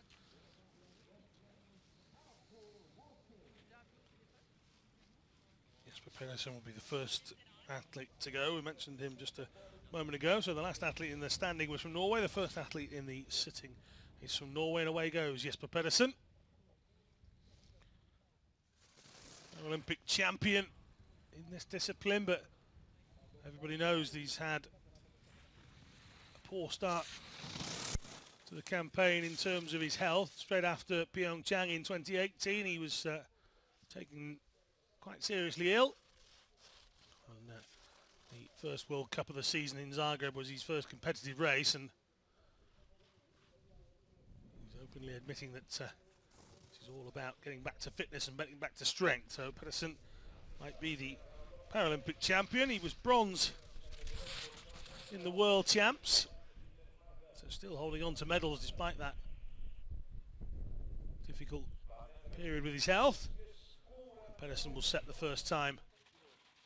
Jesper Pedersen will be the first athlete to go. We mentioned him just a moment ago. So the last athlete in the standing was from Norway. The first athlete in the sitting is from Norway, and away goes Jesper Pedersen. Olympic champion in this discipline, but everybody knows he's had a poor start to the campaign in terms of his health. Straight after Pyeongchang in 2018, he was taken quite seriously ill. And, the first World Cup of the season in Zagreb was his first competitive race, and he's openly admitting that this is all about getting back to fitness and getting back to strength. So Pedersen might be the Paralympic champion. He was bronze in the World Champs, so still holding on to medals despite that difficult period with his health. And Pedersen will set the first time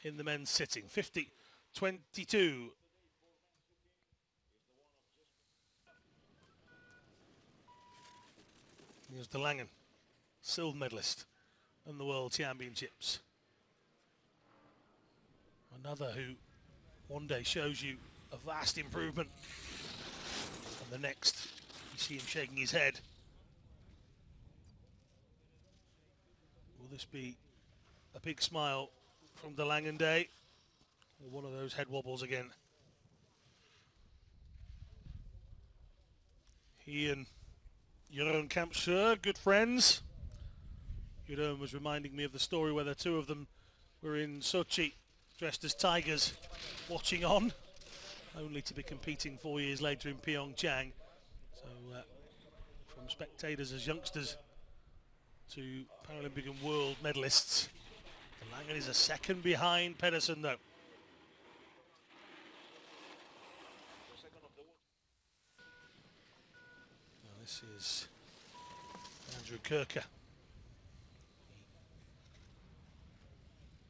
in the men's sitting. 50-22. Here's De Langen, silver medalist in the World Championships. Another who one day shows you a vast improvement, and the next you see him shaking his head. Will this be a big smile from De Langen Day, or one of those head wobbles again? He and Jeroen Kampschreur, good friends. Jeroen was reminding me of the story where the two of them were in Sochi dressed as tigers watching on, only to be competing 4 years later in Pyeongchang. So from spectators as youngsters to Paralympic and world medalists. De Langen is a second behind Pedersen though. Now this is Andrew Kirker.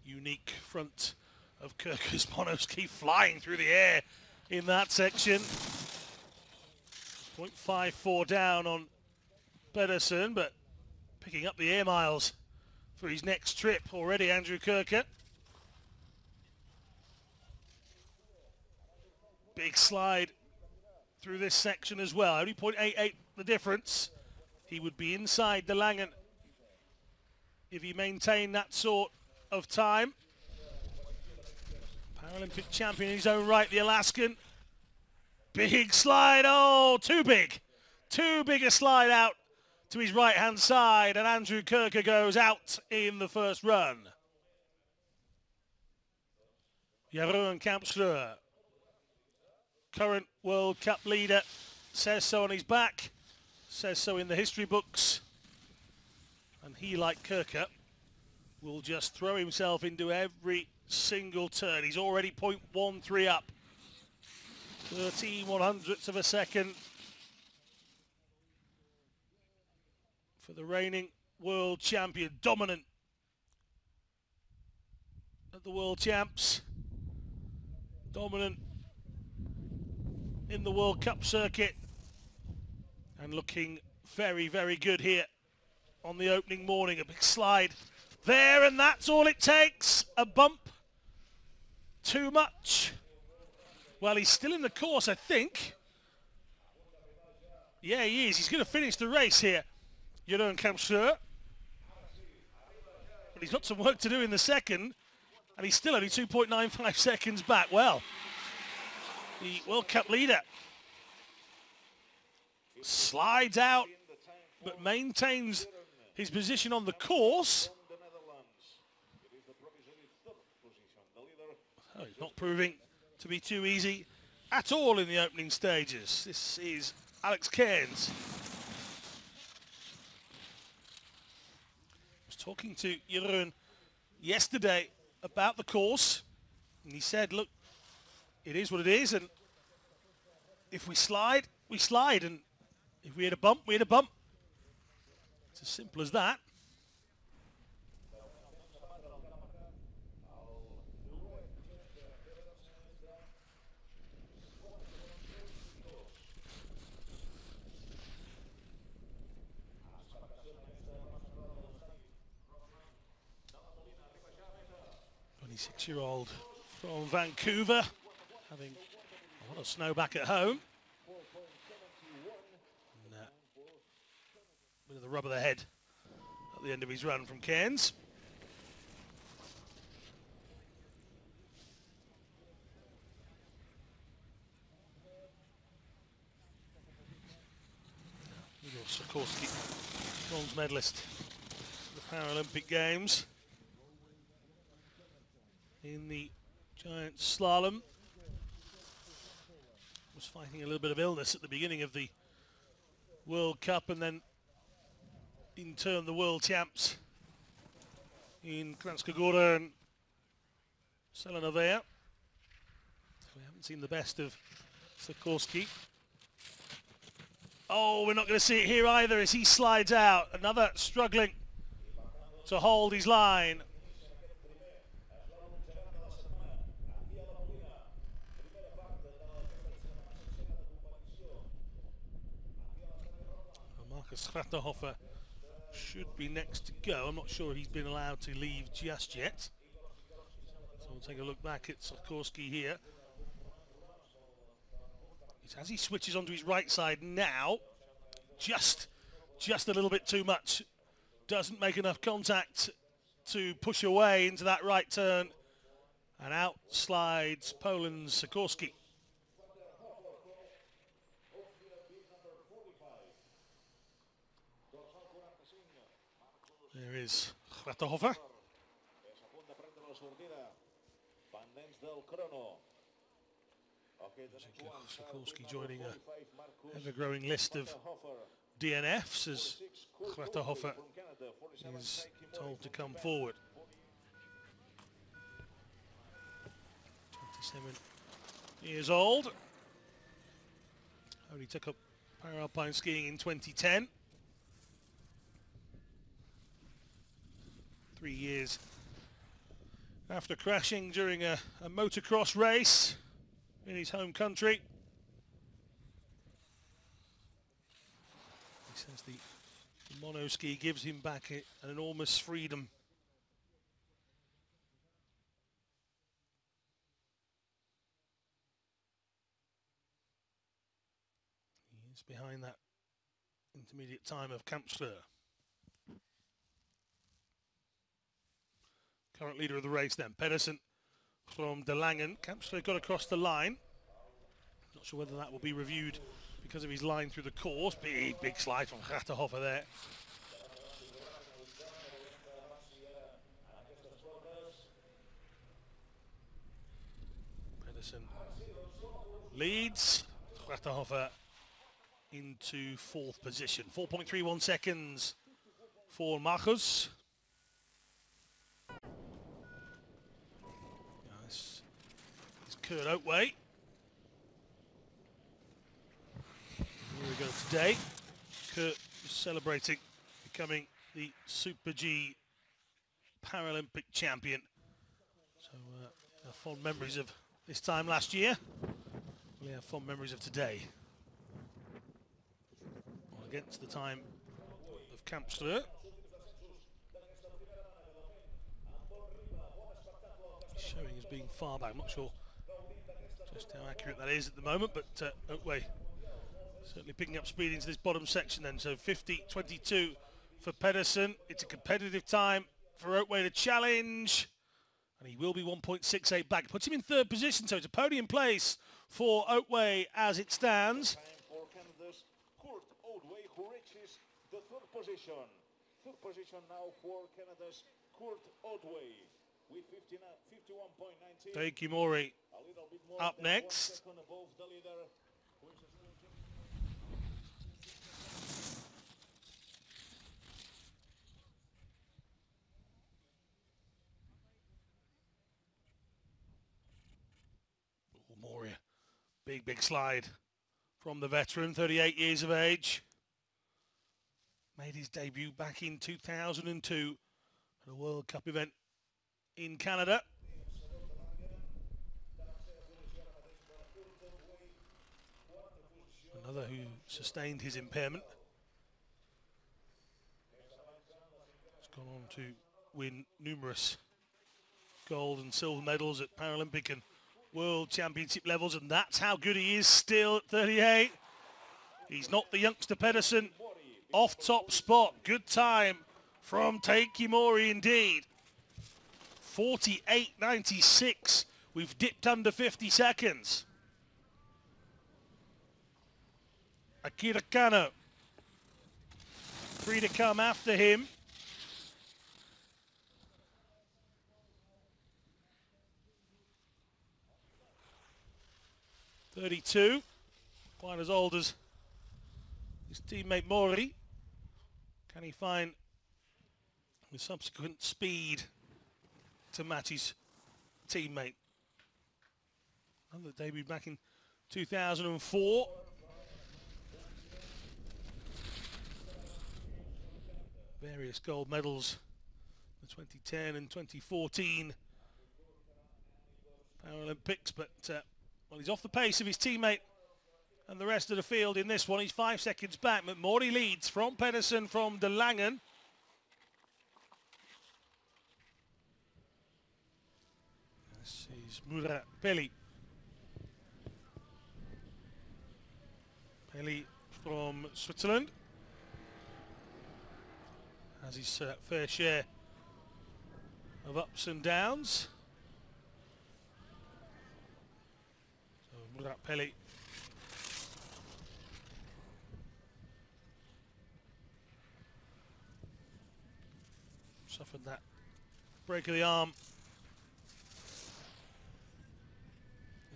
Unique front of Kirker's monoski flying through the air in that section. 0.54 down on Pedersen, but picking up the air miles for his next trip already, Andrew Kirker. Big slide through this section as well. Only 0.88 the difference. He would be inside De Langen if he maintained that sort of time. Paralympic champion in his own right, the Alaskan. Big slide, oh, too big. Too big a slide out to his right-hand side, and Andrew Kirker goes out in the first run. Jeroen Kampschreur, current World Cup leader, says so on his back, says so in the history books, and he, like Kirker, will just throw himself into every single turn. He's already 0.13 up. 13/100ths of a second for the reigning world champion. Dominant at the World Champs. Dominant in the World Cup circuit. And looking very, very good here on the opening morning. A big slide there, and that's all it takes. A bump. Too much. Well, he's still in the course, I think. Yeah, he is. He's going to finish the race here, Jeroen Kampschreur. But he's got some work to do in the second, and he's still only 2.95 seconds back. Well, the World Cup leader slides out, but maintains his position on the course. Oh, he's not proving to be too easy at all in the opening stages. This is Alex Cairns. I was talking to Jeroen yesterday about the course, and he said, look, it is what it is, and if we slide, we slide, and if we hit a bump, we hit a bump. It's as simple as that. 26-year-old from Vancouver, having a lot of snow back at home. And, bit of the rub of the head at the end of his run from Cairns. Igor Sikorsky, bronze medalist at the Paralympic Games in the Giant Slalom. Was fighting a little bit of illness at the beginning of the World Cup, and then in turn the World Champs in Kranjska Gora and Selanovea. We haven't seen the best of Sikorsky. Oh, we're not going to see it here either as he slides out. Another struggling to hold his line. Marcus Grachterhofer should be next to go. I'm not sure he's been allowed to leave just yet. So we'll take a look back at Sikorsky here. It's as he switches onto his right side now, just a little bit too much. Doesn't make enough contact to push away into that right turn. And out slides Poland's Sikorsky. There is Grachterhofer. Sikorsky joining a ever-growing list of DNFs as Grachterhofer is told to come forward. 27 years old. Only took up para-alpine skiing in 2010. 3 years after crashing during a motocross race in his home country. He says the monoski gives him back an enormous freedom. He is behind that intermediate time of Kampster. Current leader of the race then, Pedersen from De Langen. Kampster got across the line. Not sure whether that will be reviewed because of his line through the course. Big slide from Grachterhofer there. Pedersen leads. Grachterhofer into fourth position. 4.31 seconds for Marcus. Kurt Oatway. Here we go today. Kurt is celebrating becoming the Super G Paralympic champion. So fond memories of this time last year. We have fond memories of today. Well, against the time of Kampster. Showing as being far back. I'm not sure just how accurate that is at the moment, but Oatway certainly picking up speed into this bottom section then. So 50.22 for Pedersen. It's a competitive time for Oatway to challenge, and he will be 1.68 back. Puts him in third position, so it's a podium place for Oatway as it stands. Time for Canada's Kurt Oatway, who reaches the third position. Third position now for Canada's Kurt Oatway with 51.19. Daiki Mori up next. Mori, big slide from the veteran, 38 years of age. Made his debut back in 2002 at a World Cup event in Canada. Another who sustained his impairment. He's gone on to win numerous gold and silver medals at Paralympic and World Championship levels, and that's how good he is still at 38. He's not the youngster Pedersen. Off top spot, good time from Taiki Mori indeed. 48.96. We've dipped under 50 seconds. Akira Kano, free to come after him. .32, quite as old as his teammate Mori. Can he find the subsequent speed to match his teammate? Another debut back in 2004. Various gold medals, the 2010 and 2014 Paralympics, but well, he's off the pace of his teammate and the rest of the field in this one. He's 5 seconds back. McMorty leads from Pedersen, from De Langen. This is Murat Pelli. Pelli from Switzerland has his fair share of ups and downs. So Murat Pelli suffered that break of the arm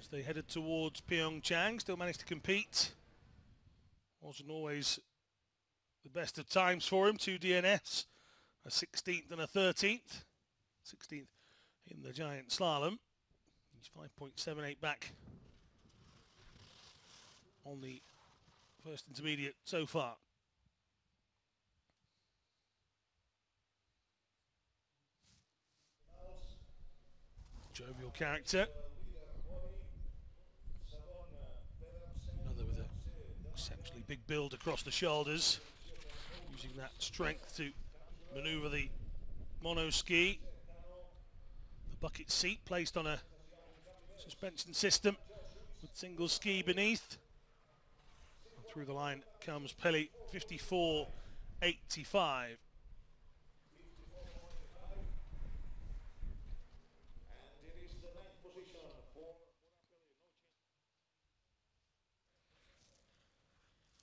as they headed towards Pyeongchang. Still managed to compete. Wasn't always the best of times for him. 2 DNFs, a 16th and a 13th. 16th in the Giant Slalom. He's 5.78 back on the first intermediate so far. Jovial character. Another with a exceptionally big build across the shoulders, using that strength to maneuver the mono ski. The bucket seat placed on a suspension system with single ski beneath. And through the line comes Pelli, 54.85.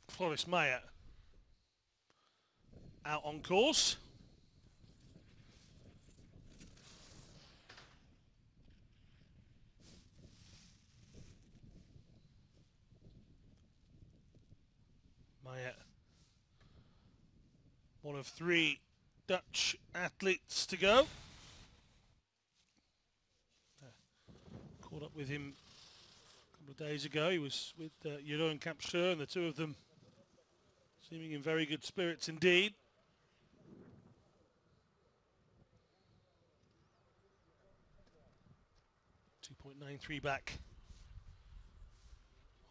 Floris Meyer out on course. Meyer, one of 3 Dutch athletes to go. Caught up with him a couple of days ago. He was with Jeroen Kampschreur, and the two of them seeming in very good spirits indeed. .93 back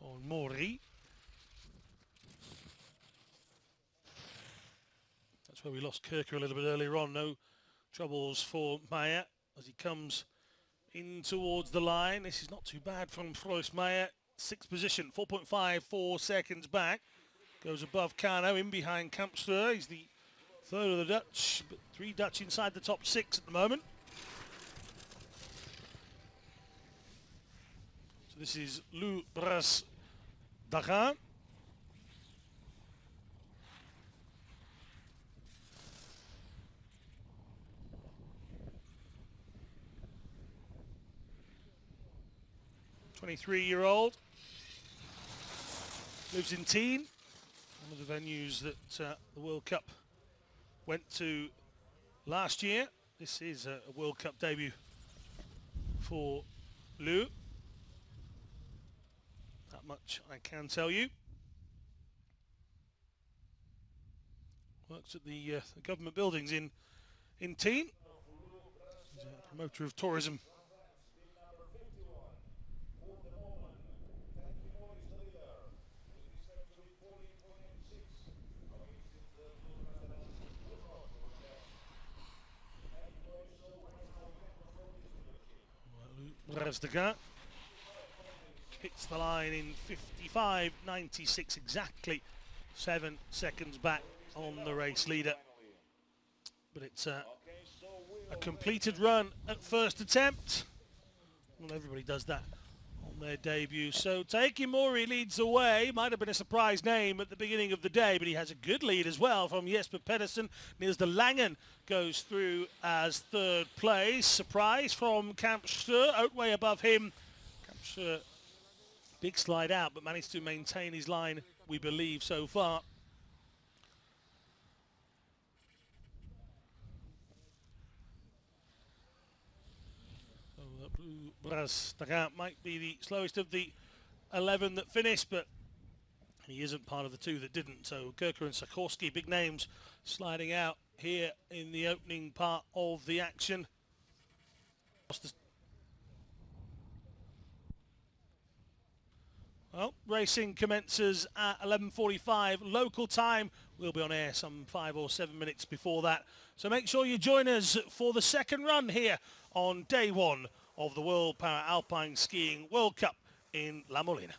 on Mori. That's where we lost Kirker a little bit earlier on. No troubles for Meyer as he comes in towards the line. This is not too bad from Floris Meyer. 6th position, 4.54 seconds back. Goes above Kano, in behind Kampschreur. He's the 3rd of the Dutch, but 3 Dutch inside the top 6 at the moment. So this is Luc Percival. 23-year-old. Lives in Teen, one of the venues that the World Cup went to last year. This is a World Cup debut for Lou. That much I can tell you. Works at the government buildings in Teen. He's a promoter of tourism. Brasdagan hits the line in 55.96 exactly, 7 seconds back on the race leader. But it's a completed run at first attempt. Well, everybody does that on their debut. So Taiki Mori leads away. Might have been a surprise name at the beginning of the day, but he has a good lead as well from Jesper Pedersen. Niels de Langen goes through as third place. Surprise from Kampster, Outway above him. Kampster, big slide out, but managed to maintain his line, we believe, so far. Brasdagan might be the slowest of the 11 that finished, but he isn't part of the 2 that didn't. So Kirker and Sikorsky, big names, sliding out here in the opening part of the action. Well, racing commences at 11:45 local time. We'll be on air some 5 or 7 minutes before that. So make sure you join us for the second run here on day 1 of the World Para Alpine Skiing World Cup in La Molina.